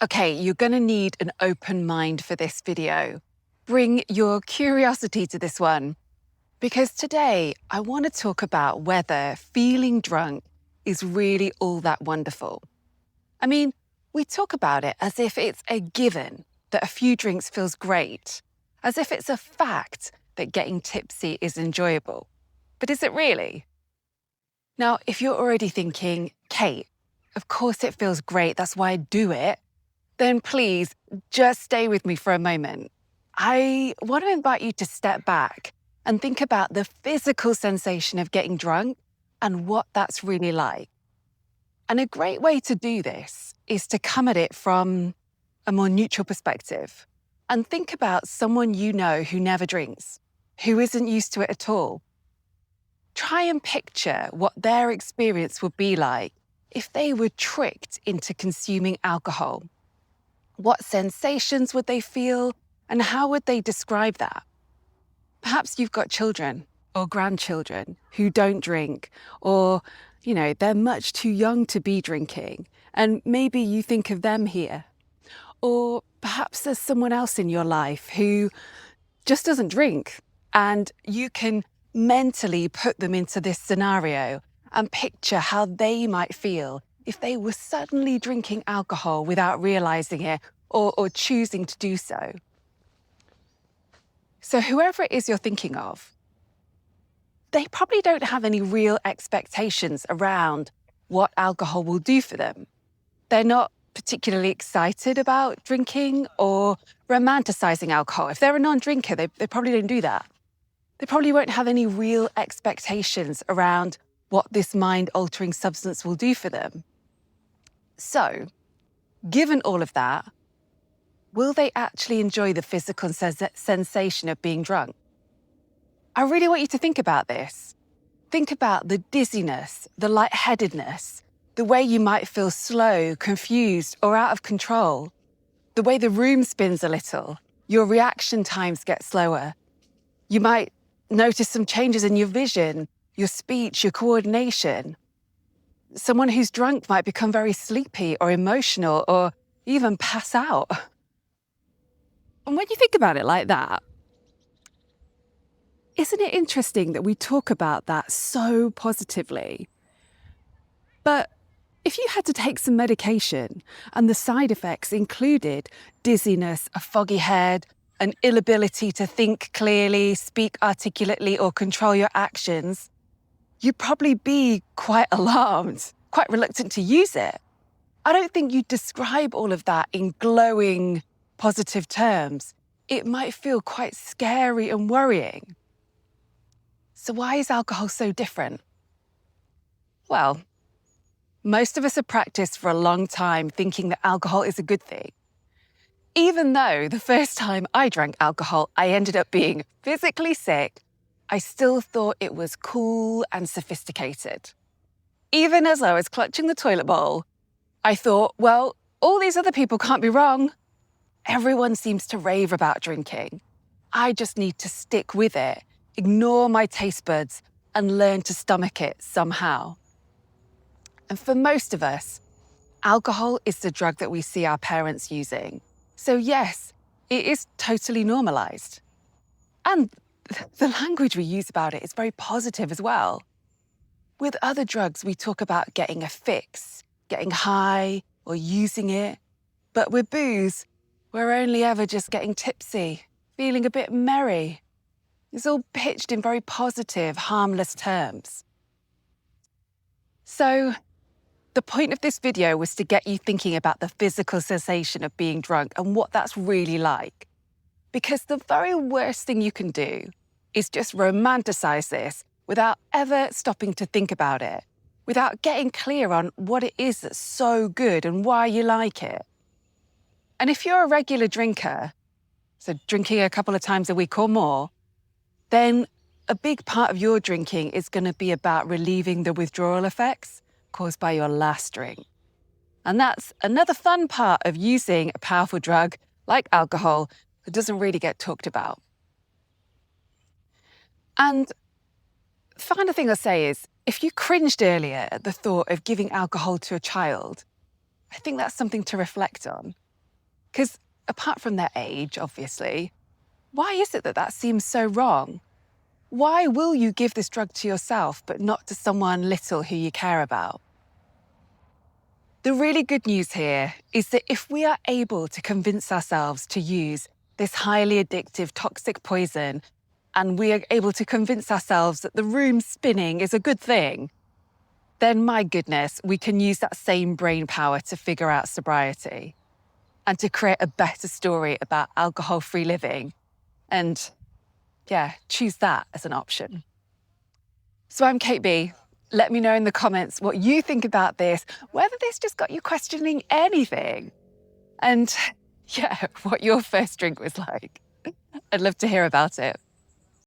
Okay, you're going to need an open mind for this video. Bring your curiosity to this one, because today I want to talk about whether feeling drunk is really all that wonderful. I mean, we talk about it as if it's a given that a few drinks feels great, as if it's a fact that getting tipsy is enjoyable. But is it really? Now, if you're already thinking, Kate, of course it feels great, that's why I do it, then please just stay with me for a moment. I want to invite you to step back and think about the physical sensation of getting drunk and what that's really like. And a great way to do this is to come at it from a more neutral perspective and think about someone you know who never drinks, who isn't used to it at all. Try and picture what their experience would be like if they were tricked into consuming alcohol. What sensations would they feel, and how would they describe that? Perhaps you've got children or grandchildren who don't drink, or, they're much too young to be drinking, and maybe you think of them here. Or perhaps there's someone else in your life who just doesn't drink, and you can mentally put them into this scenario and picture how they might feel if they were suddenly drinking alcohol without realizing it or choosing to do so. So whoever it is you're thinking of, they probably don't have any real expectations around what alcohol will do for them. They're not particularly excited about drinking or romanticising alcohol. If they're a non-drinker, they probably don't do that. They probably won't have any real expectations around what this mind-altering substance will do for them. So, given all of that, will they actually enjoy the physical sensation of being drunk? I really want you to think about this. Think about the dizziness, the lightheadedness, the way you might feel slow, confused, or out of control, the way the room spins a little, your reaction times get slower. You might notice some changes in your vision, your speech, your coordination. Someone who's drunk might become very sleepy or emotional or even pass out. And when you think about it like that, isn't it interesting that we talk about that so positively? But if you had to take some medication and the side effects included dizziness, a foggy head, an inability to think clearly, speak articulately, or control your actions, you'd probably be quite alarmed, quite reluctant to use it. I don't think you'd describe all of that in glowing, positive terms. It might feel quite scary and worrying. So why is alcohol so different? Well, most of us have practiced for a long time thinking that alcohol is a good thing. Even though the first time I drank alcohol, I ended up being physically sick, I still thought it was cool and sophisticated. Even as I was clutching the toilet bowl, I thought, well, all these other people can't be wrong. Everyone seems to rave about drinking. I just need to stick with it, ignore my taste buds, and learn to stomach it somehow. And for most of us, alcohol is the drug that we see our parents using. So yes, it is totally normalized. And the language we use about it is very positive as well. With other drugs, we talk about getting a fix, getting high, or using it. But with booze, we're only ever just getting tipsy, feeling a bit merry. It's all pitched in very positive, harmless terms. So, the point of this video was to get you thinking about the physical sensation of being drunk and what that's really like. Because the very worst thing you can do is just romanticize this without ever stopping to think about it, without getting clear on what it is that's so good and why you like it. And if you're a regular drinker, so drinking a couple of times a week or more, then a big part of your drinking is going to be about relieving the withdrawal effects caused by your last drink. And that's another fun part of using a powerful drug like alcohol that doesn't really get talked about. And the final thing I'll say is, if you cringed earlier at the thought of giving alcohol to a child, I think that's something to reflect on. Because apart from their age, obviously, why is it that that seems so wrong? Why will you give this drug to yourself but not to someone little who you care about? The really good news here is that if we are able to convince ourselves to use this highly addictive toxic poison, and we are able to convince ourselves that the room spinning is a good thing, then my goodness, we can use that same brain power to figure out sobriety and to create a better story about alcohol-free living and, yeah, choose that as an option. So I'm Kate B. Let me know in the comments what you think about this, whether this just got you questioning anything, and yeah, what your first drink was like. I'd love to hear about it.